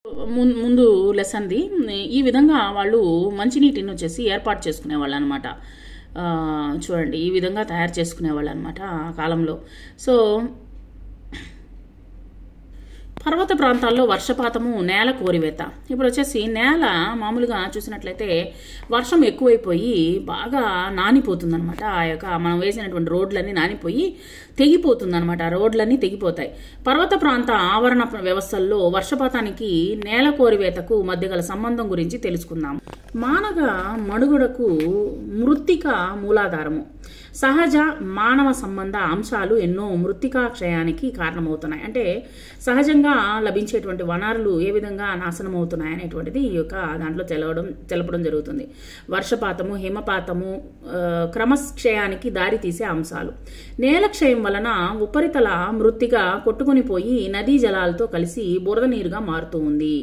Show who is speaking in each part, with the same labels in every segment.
Speaker 1: ముందు లెసన్ది ఈ విధంగా వాళ్ళు మంచినీటిని వచ్చేసి ఏర్పాటు చేసుకునేవాళ్ళు అనమాట. చూడండి ఈ విధంగా తయారు చేసుకునేవాళ్ళు అనమాట ఆ కాలంలో. సో పర్వత ప్రాంతాల్లో వర్షపాతము, నేల కోరివేత. ఇప్పుడు వచ్చేసి నేల మామూలుగా చూసినట్లయితే వర్షం ఎక్కువైపోయి బాగా నానిపోతుందనమాట. ఆ యొక్క మనం వేసినటువంటి రోడ్లన్నీ నానిపోయి తెగిపోతుందనమాట. రోడ్లన్నీ తెగిపోతాయి. పర్వత ప్రాంత ఆవరణ వ్యవస్థల్లో వర్షపాతానికి, నేల కోరివేతకు మధ్య గల సంబంధం గురించి తెలుసుకుందాం. మానవ మనుగడకు మృత్తిక మూలాధారము. సహజ మానవ సంబంధ అంశాలు ఎన్నో మృత్తికా క్షయానికి కారణమవుతున్నాయి. అంటే సహజంగా లభించేటువంటి వనరులు ఏ విధంగా నాశనం అవుతున్నాయి అనేటువంటిది ఈ యొక్క దాంట్లో తెలపడం జరుగుతుంది. వర్షపాతము, హిమపాతము క్రమక్షయానికి దారితీసే అంశాలు. నేల క్షయం వలన ఉపరితల మృత్తిక కొట్టుకుని పోయి నదీ జలాలతో కలిసి బురద నీరుగా మారుతూ ఉంది.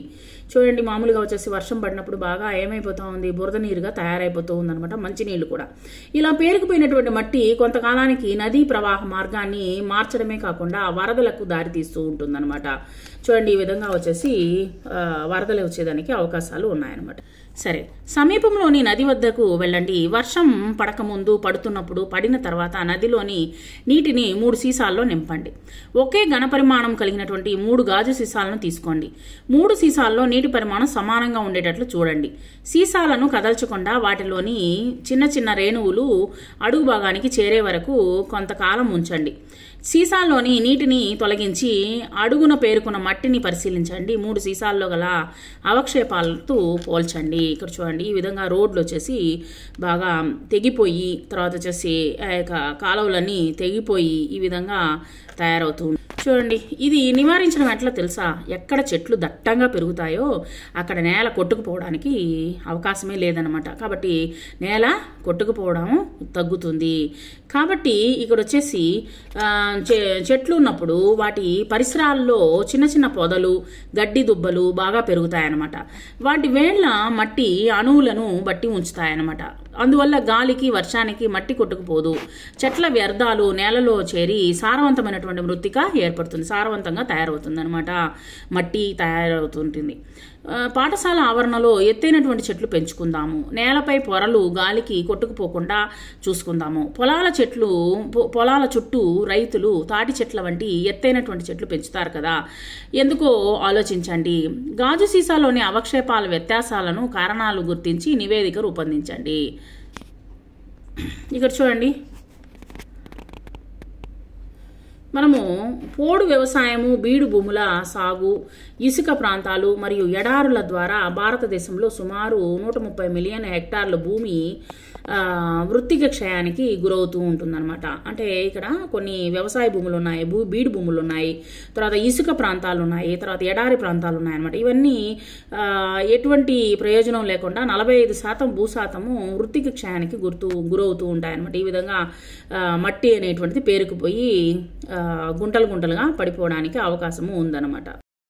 Speaker 1: చూడండి మామూలుగా వచ్చేసి వర్షం పడినప్పుడు బాగా ఏమైపోతా ఉంది, బురద నీరుగా తయారైపోతూ ఉందన్నమాట. మంచినీళ్ళు కూడా ఇలా పేరుకుపోయినటువంటి మట్టి కొంతకాలానికి నదీ ప్రవాహ మార్గాన్ని మార్చడమే కాకుండా వరదలకు దారితీస్తూ ఉంటుందన్నమాట. చూడండి ఈ విధంగా వచ్చేసి వరదలు వచ్చేదానికి అవకాశాలు ఉన్నాయన్నమాట. సరే, సమీపంలోని నది వద్దకు వెళ్ళండి. వర్షం పడకముందు, పడుతున్నప్పుడు, పడిన తర్వాత నదిలోని నీటిని 3 సీసాల్లో నింపండి. ఒకే ఘనపరిమాణం కలిగినటువంటి 3 గాజు సీసాలను తీసుకోండి. 3 సీసాల్లో నీటి పరిమాణం సమానంగా ఉండేటట్లు చూడండి. సీసాలను కదల్చకుండా వాటిలోని చిన్న చిన్న రేణువులు అడుగు భాగానికి చేరే వరకు కొంతకాలం ఉంచండి. సీసాల్లోని నీటిని తొలగించి అడుగున పేరుకున్న మట్టిని పరిశీలించండి. 3 సీసాల్లో గల అవక్షేపాలతో పోల్చండి. ఇక్కడ చూడండి ఈ విధంగా రోడ్లు వచ్చేసి బాగా తెగిపోయి, తర్వాత వచ్చేసి ఆ యొక్క కాలువలన్నీ తెగిపోయి ఈ విధంగా తయారవుతుంది. చూడండి ఇది నివారించడం ఎట్లా తెలుసా? ఎక్కడ చెట్లు దట్టంగా పెరుగుతాయో అక్కడ నేల కొట్టుకుపోవడానికి అవకాశమే లేదనమాట. కాబట్టి నేల కొట్టుకుపోవడం తగ్గుతుంది. కాబట్టి ఇక్కడ వచ్చేసి చెట్లు ఉన్నప్పుడు వాటి పరిసరాల్లో చిన్న చిన్న పొదలు, గడ్డి దుబ్బలు బాగా పెరుగుతాయన్నమాట. వాటి వేళ్ల మట్టి అణువులను బట్టి ఉంచుతాయన్నమాట. అందువల్ల గాలికి, వర్షానికి మట్టి కొట్టుకుపోదు. చెట్ల వ్యర్థాలు నేలలో చేరి సారవంతమైనటువంటి మృత్తిక ఏర్పడుతుంది, సారవంతంగా తయారవుతుంది అనమాట. మట్టి తయారవుతుంటుంది. పాఠశాల ఆవరణలో ఎత్తైనటువంటి చెట్లు పెంచుకుందాము. నేలపై పొరలు గాలికి కొట్టుకుపోకుండా చూసుకుందాము. పొలాల చుట్టూ రైతులు తాటి చెట్ల వంటి ఎత్తైనటువంటి చెట్లు పెంచుతారు కదా, ఎందుకో ఆలోచించండి. గాజు సీసాలోని అవక్షేపాల వ్యత్యాసాలను, కారణాలు గుర్తించి నివేదిక రూపొందించండి. ఇక్కడ చూడండి మనము పోడు వ్యవసాయము, బీడు భూముల సాగు, ఇసుక ప్రాంతాలు మరియు ఎడారుల ద్వారా భారతదేశంలో సుమారు 130 మిలియన్ హెక్టార్ల భూమి వృత్తిక క్షయానికి గురవుతూ ఉంటుందన్నమాట. అంటే ఇక్కడ కొన్ని వ్యవసాయ భూములు ఉన్నాయి, బీడు భూములు ఉన్నాయి, తర్వాత ఇసుక ప్రాంతాలు ఉన్నాయి, తర్వాత ఎడారి ప్రాంతాలు ఉన్నాయన్నమాట. ఇవన్నీ ఎటువంటి ప్రయోజనం లేకుండా 45% భూశాతము వృత్తిక క్షయానికి గురవుతూ ఉంటాయన్నమాట. ఈ విధంగా మట్టి అనేటువంటిది పేరుకుపోయి గుంటలు గుంటలుగా పడిపోవడానికి అవకాశము ఉందన్నమాట.